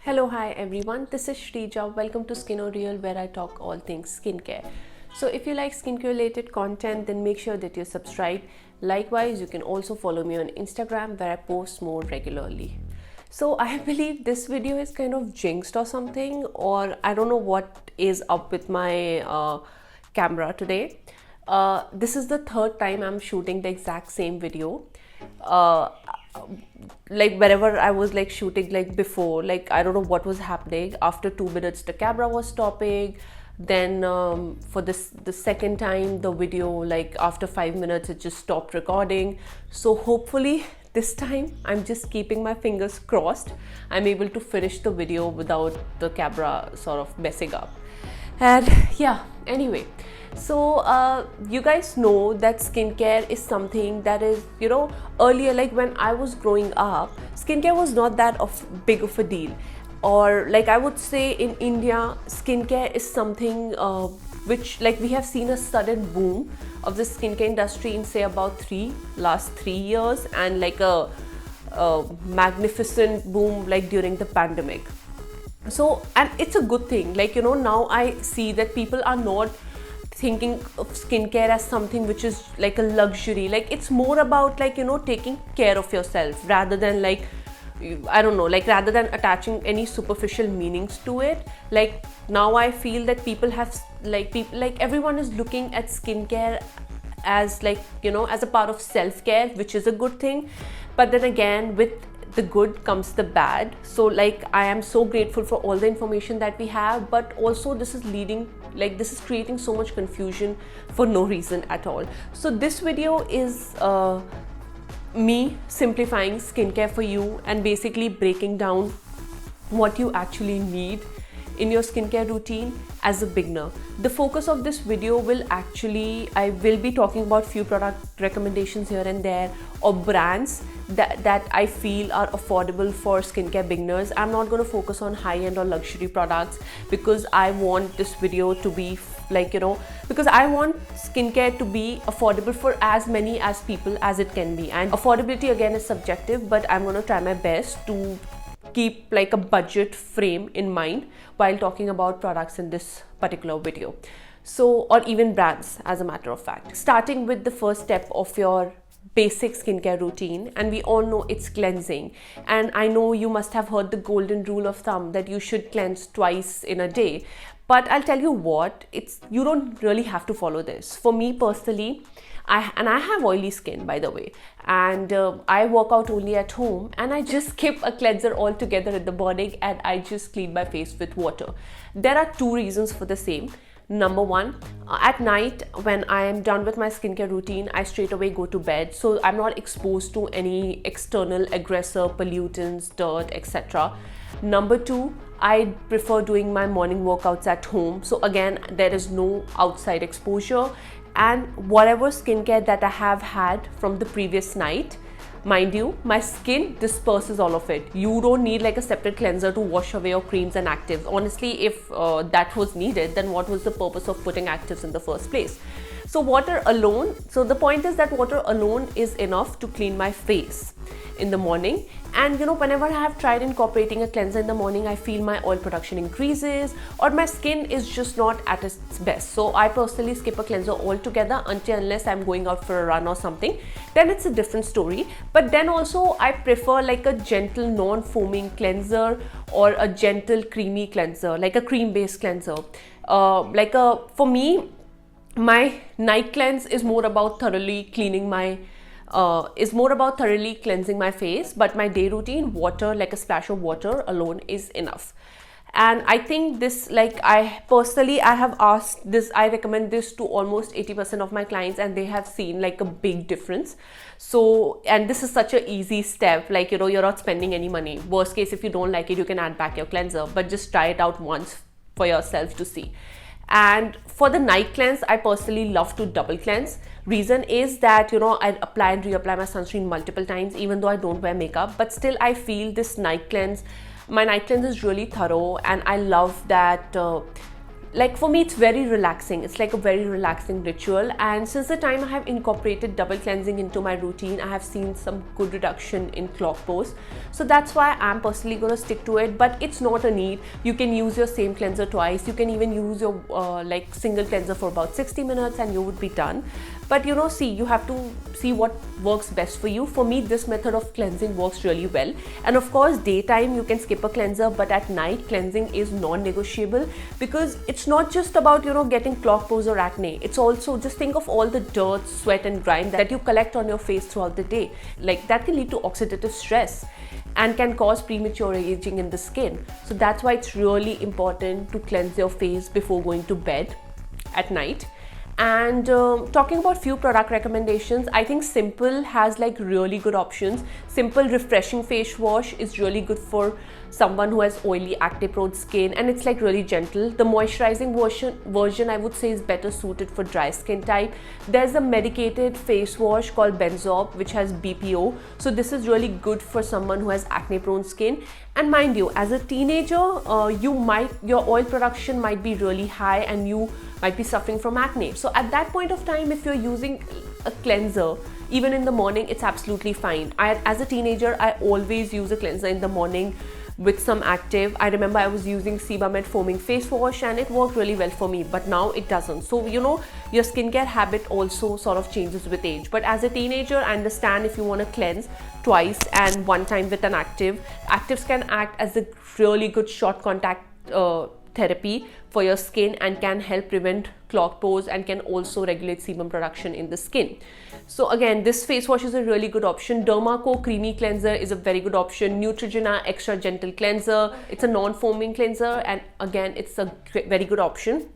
Hello, hi everyone, this is Shrija. Welcome to Skin or Real, where I talk all things skincare. So if you like skincare related content, then make sure that you subscribe. Likewise, you can also follow me on Instagram, where I post more regularly. So I believe this video is kind of jinxed or something, or I don't know what is up with my camera today. This is the third time I'm shooting the exact same video. Like wherever I was like shooting like before, like I don't know what was happening. After 2 minutes the camera was stopping, then for the second time the video, like after 5 minutes it just stopped recording. So hopefully this time, I'm just keeping my fingers crossed, I'm able to finish the video without the camera sort of messing up. And yeah, anyway, so you guys know that skincare is something that is, you know, earlier, like when I was growing up, skincare was not that big of a deal. Or like I would say in India, skincare is something which, like, we have seen a sudden boom of the skincare industry in say about last 3 years, and like a magnificent boom like during the pandemic. So, and it's a good thing, like, you know, now I see that people are not thinking of skincare as something which is like a luxury. Like it's more about, like, you know, taking care of yourself rather than like, I don't know, like rather than attaching any superficial meanings to it. Like now I feel that people have like everyone is looking at skincare as, like, you know, as a part of self-care, which is a good thing. But then again, with the good comes the bad. So like I am so grateful for all the information that we have, but also this is creating so much confusion for no reason at all. So this video is me simplifying skincare for you and basically breaking down what you actually need in your skincare routine as a beginner. The focus of this video will actually, I will be talking about few product recommendations here and there, or brands that I feel are affordable for skincare beginners. I'm not going to focus on high-end or luxury products, because I want this video to be like, you know, because I want skincare to be affordable for as many as people as it can be. And affordability again is subjective, but I'm going to try my best to keep like a budget frame in mind while talking about products in this particular video. So, or even brands, as a matter of fact. Starting with the first step of your basic skincare routine, and we all know it's cleansing. And I know you must have heard the golden rule of thumb that you should cleanse twice in a day. But I'll tell you what, you don't really have to follow this. For me personally, I have oily skin, by the way, and I work out only at home, and I just skip a cleanser altogether in the morning, and I just clean my face with water. There are two reasons for the same. Number one, at night when I am done with my skincare routine, I straight away go to bed, so I'm not exposed to any external aggressor, pollutants, dirt, etc. Number two, I prefer doing my morning workouts at home, so again there is no outside exposure. And whatever skincare that I have had from the previous night, mind you, my skin disperses all of it. You don't need like a separate cleanser to wash away your creams and actives. Honestly, if that was needed, then what was the purpose of putting actives in the first place? So water alone, so the point is that water alone is enough to clean my face in the morning. And you know, whenever I have tried incorporating a cleanser in the morning, I feel my oil production increases, or my skin is just not at its best. So I personally skip a cleanser altogether unless I'm going out for a run or something. Then it's a different story. But then also I prefer like a gentle non-foaming cleanser, or a gentle creamy cleanser, like a cream-based cleanser. For me, my night cleanse is more about thoroughly cleansing my face, but my day routine, water, like a splash of water alone is enough. And I think this, like I have asked this, I recommend this to almost 80% of my clients, and they have seen like a big difference. So, and this is such an easy step, like, you know, you're not spending any money. Worst case, if you don't like it, you can add back your cleanser, but just try it out once for yourself to see. And for the night cleanse, I personally love to double cleanse. Reason is that, you know, I apply and reapply my sunscreen multiple times, even though I don't wear makeup, but still I feel this night cleanse, my night cleanse is really thorough, and I love that. Like for me, it's very relaxing. It's like a very relaxing ritual, and since the time I have incorporated double cleansing into my routine, I have seen some good reduction in clog pores. So that's why I'm personally going to stick to it. But it's not a need. You can use your same cleanser twice. You can even use your like single cleanser for about 60 minutes and you would be done. But you know, see, you have to see what works best for you. For me, this method of cleansing works really well. And of course, daytime you can skip a cleanser, but at night cleansing is non-negotiable, because it's not just about, you know, getting clog pores or acne. It's also, just think of all the dirt, sweat and grime that you collect on your face throughout the day. Like that can lead to oxidative stress and can cause premature aging in the skin. So that's why it's really important to cleanse your face before going to bed at night. And talking about few product recommendations, I think Simple has like really good options. Simple refreshing face wash is really good for someone who has oily, acne prone skin, and it's like really gentle. The moisturizing version I would say is better suited for dry skin type. There's a medicated face wash called Benzob which has BPO, so this is really good for someone who has acne prone skin. And mind you, as a teenager, your oil production might be really high and you might be suffering from acne. So at that point of time, if you're using a cleanser even in the morning, it's absolutely fine. As a teenager, I always use a cleanser in the morning with some active. I remember I was using Sebamed foaming face wash and it worked really well for me, but now it doesn't. So you know, your skincare habit also sort of changes with age. But as a teenager, I understand if you want to cleanse twice and one time with an active. Actives can act as a really good short contact therapy for your skin and can help prevent clogged pores and can also regulate sebum production in the skin. So again, this face wash is a really good option. Dermaco creamy cleanser is a very good option. Neutrogena extra gentle cleanser, it's a non-foaming cleanser, and again it's a very good option.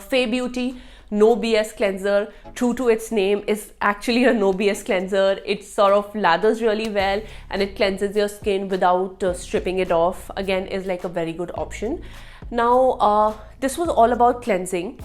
Fay Beauty no BS cleanser, true to its name, is actually a no BS cleanser. It sort of lathers really well and it cleanses your skin without stripping it off. Again, is like a very good option. Now this was all about cleansing.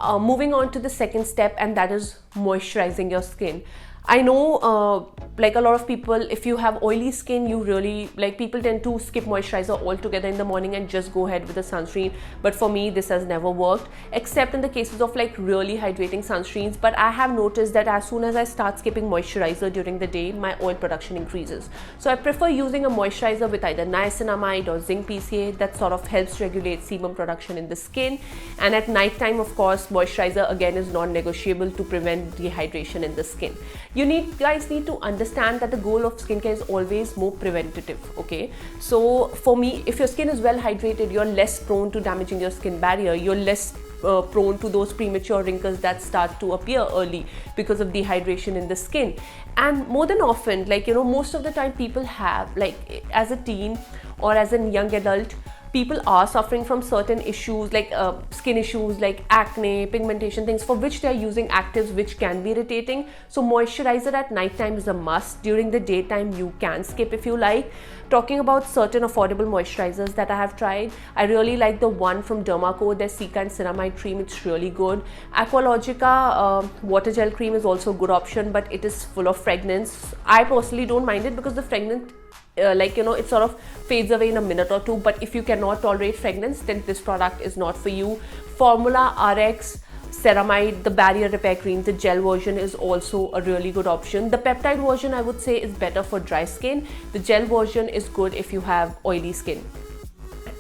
Moving on to the second step, and that is moisturizing your skin. I know like a lot of people, if you have oily skin, you really like, people tend to skip moisturizer altogether in the morning and just go ahead with the sunscreen. But for me, this has never worked, except in the cases of like really hydrating sunscreens. But I have noticed that as soon as I start skipping moisturizer during the day, my oil production increases. So I prefer using a moisturizer with either niacinamide or zinc PCA that sort of helps regulate sebum production in the skin. And at night time, of course, moisturizer again is non-negotiable to prevent dehydration in the skin. You guys need to understand that the goal of skincare is always more preventative, okay? So for me, if your skin is well hydrated, you're less prone to damaging your skin barrier. You're less prone to those premature wrinkles that start to appear early because of dehydration in the skin. And more than often, like, you know, most of the time people have, like as a teen or as a young adult, people are suffering from certain issues like skin issues like acne, pigmentation, things for which they are using actives which can be irritating. So moisturizer at night time is a must. During the daytime, you can skip if you like. Talking about certain affordable moisturizers that I have tried, I really like the one from Dermaco, their Cica and Ceramide cream. It's really good. Aqualogica water gel cream is also a good option, but it is full of fragrance. I personally don't mind it because the fragrance like, you know, it sort of fades away in a minute or two. But if you cannot tolerate fragrance, then this product is not for you. Formula RX Ceramide, the barrier repair cream, the gel version is also a really good option. The peptide version, I would say, is better for dry skin. The gel version is good if you have oily skin.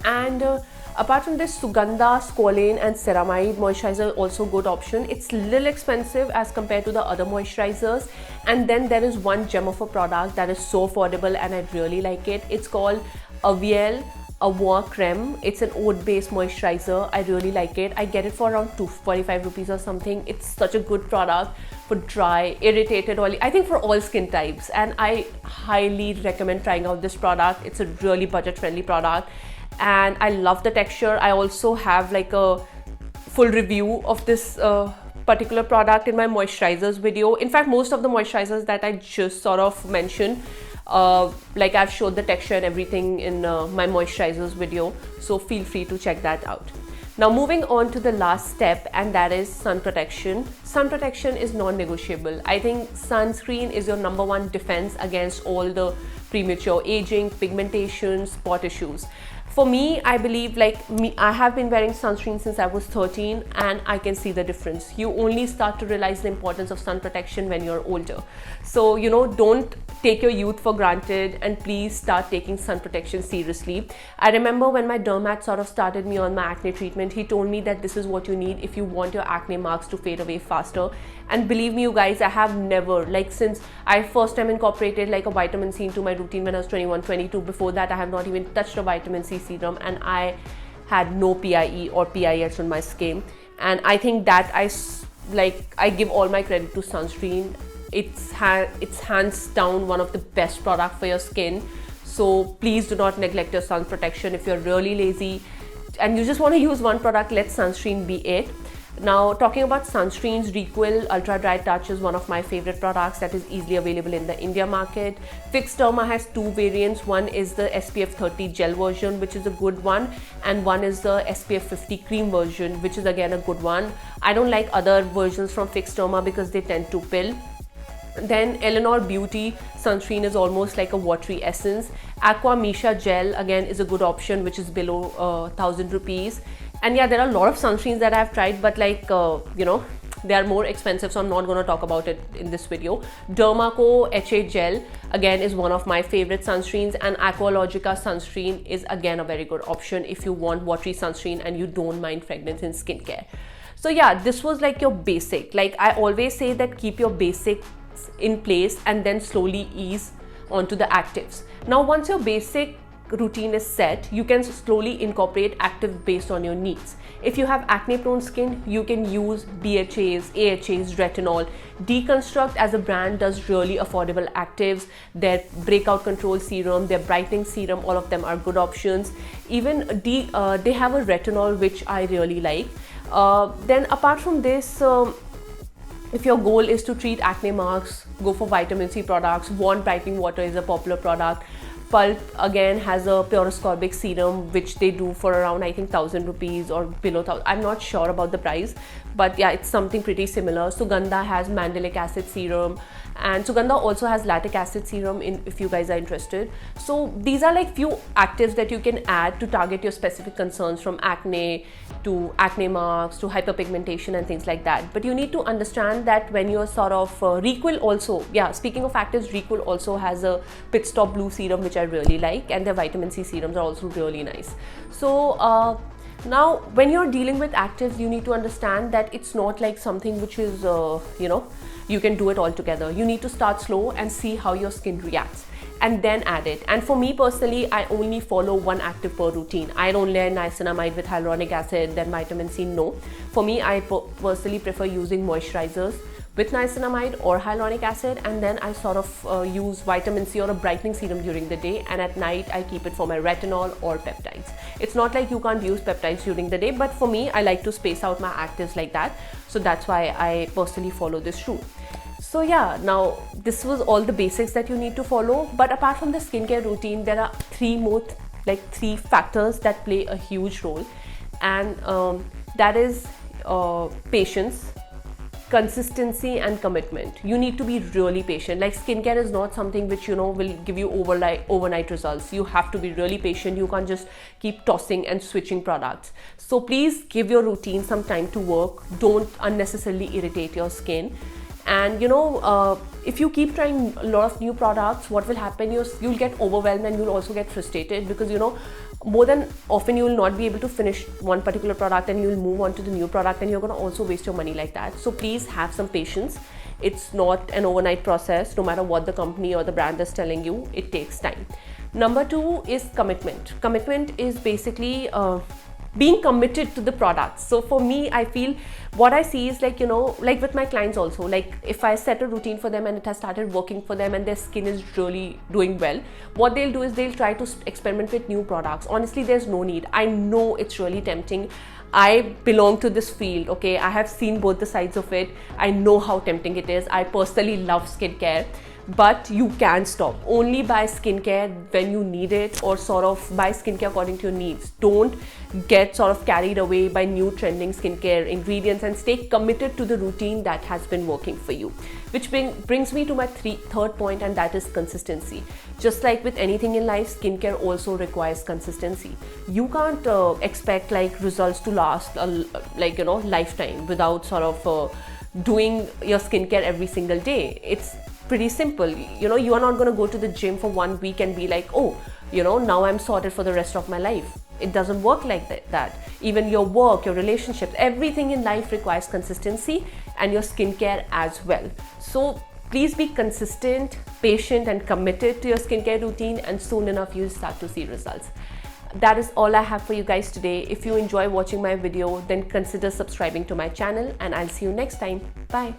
And apart from this, Sugandha, Squalane and Ceramide moisturizer also good option. It's a little expensive as compared to the other moisturizers. And then there is one gem of a product that is so affordable and I really like it. It's called Avoine Creme. It's an oat based moisturizer. I really like it. I get it for around 245 rupees or something. It's such a good product for dry, irritated, oily, I think for all skin types. And I highly recommend trying out this product. It's a really budget friendly product. And I love the texture. I also have like a full review of this particular product in my moisturizers video. In fact, most of the moisturizers that I just sort of mentioned, like I've showed the texture and everything in my moisturizers video, so feel free to check that out. Now moving on to the last step, and that is sun protection. Sun protection is non-negotiable. I think sunscreen is your number one defense against all the premature aging, pigmentation, spot issues. For me, I believe, like me, I have been wearing sunscreen since I was 13 and I can see the difference. You only start to realize the importance of sun protection when you're older. So, you know, don't take your youth for granted and please start taking sun protection seriously. I remember when my dermat sort of started me on my acne treatment, he told me that this is what you need if you want your acne marks to fade away faster. And believe me, you guys, I have never, like since I first time incorporated like a vitamin C into my routine when I was 21, 22, before that I have not even touched a vitamin C serum and I had no PIE or PIS on my skin. And I think that I give all my credit to sunscreen. It's hands down one of the best products for your skin. So please do not neglect your sun protection. If you're really lazy and you just want to use one product, let sunscreen be it. Now talking about sunscreens, Requil Ultra Dry Touch is one of my favorite products that is easily available in the India market. Fixterma has two variants. One is the SPF 30 gel version, which is a good one, and one is the SPF 50 cream version, which is again a good one. I don't like other versions from Fixterma because they tend to pill. Then Eleanor Beauty sunscreen is almost like a watery essence. Aqua Misha Gel again is a good option, which is below 1000 rupees. And yeah, there are a lot of sunscreens that I've tried, but like, you know, they are more expensive, so I'm not going to talk about it in this video. Dermaco HA Gel again is one of my favorite sunscreens, and Aqualogica sunscreen is again a very good option if you want watery sunscreen and you don't mind fragrance in skincare. So yeah, this was like your basic. Like I always say that keep your basics in place and then slowly ease onto the actives. Now once your basic routine is set, you can slowly incorporate active based on your needs. If you have acne prone skin, you can use BHAs, AHAs, Retinol. Deconstruct as a brand does really affordable actives. Their Breakout Control Serum, their Brightening Serum, all of them are good options. Even they have a Retinol which I really like. Then apart from this, if your goal is to treat acne marks, go for vitamin C products. Warm Brightening Water is a popular product. Pulp again has a pure ascorbic serum which they do for around I think 1000 rupees or below 1000. I'm not sure about the price, but yeah, it's something pretty similar. Sugandha has Mandelic acid serum, and Sugandha also has lactic acid serum if you guys are interested. So these are like few actives that you can add to target your specific concerns, from acne to acne marks to hyperpigmentation and things like that. But you need to understand that when you're sort of Requil also, yeah, speaking of actives, Requil also has a Pitstop blue serum which I really like, and their vitamin C serums are also really nice. So now when you're dealing with actives, you need to understand that it's not like something which is you know, you can do it all together. You need to start slow and see how your skin reacts and then add it. And for me personally, I only follow one active per routine. I don't layer niacinamide with hyaluronic acid, then vitamin C, no. For me, I personally prefer using moisturizers with niacinamide or hyaluronic acid, and then I sort of use vitamin C or a brightening serum during the day, and at night I keep it for my retinol or peptides. It's not like you can't use peptides during the day, but for me, I like to space out my actives like that. So that's why I personally follow this rule. So yeah, now this was all the basics that you need to follow. But apart from the skincare routine, there are three factors that play a huge role, and that is patience, consistency and commitment. You need to be really patient. Like skincare is not something which, you know, will give you overnight results. You have to be really patient. You can't just keep tossing and switching products. So please give your routine some time to work. Don't unnecessarily irritate your skin. And you know, if you keep trying a lot of new products, what will happen is you'll get overwhelmed and you'll also get frustrated, because you know, more than often you will not be able to finish one particular product and you'll move on to the new product, and you're going to also waste your money like that. So please have some patience. It's not an overnight process. No matter what the company or the brand is telling you, it takes time. Number two is commitment. Commitment is basically being committed to the products. So for me, I feel what I see is like, you know, like with my clients also, like if I set a routine for them and it has started working for them and their skin is really doing well, what they'll do is they'll try to experiment with new products. Honestly, there's no need. I know it's really tempting. I belong to this field, okay? I have seen both the sides of it. I know how tempting it is. I personally love skincare. but you can stop. Only buy skincare when you need it, or sort of buy skincare according to your needs. Don't get sort of carried away by new trending skincare ingredients, and stay committed to the routine that has been working for you. Which brings me to my third point, and that is consistency. Just like with anything in life, skincare also requires consistency. You can't expect like results to last like, you know, lifetime without sort of doing your skincare every single day. It's pretty simple. You know, you are not going to go to the gym for 1 week and be like, oh, you know, now I'm sorted for the rest of my life. It doesn't work like that. Even your work, your relationships, everything in life requires consistency, and your skincare as well. So please be consistent, patient, and committed to your skincare routine, and soon enough you'll start to see results. That is all I have for you guys today. If you enjoy watching my video, then consider subscribing to my channel, and I'll see you next time. Bye.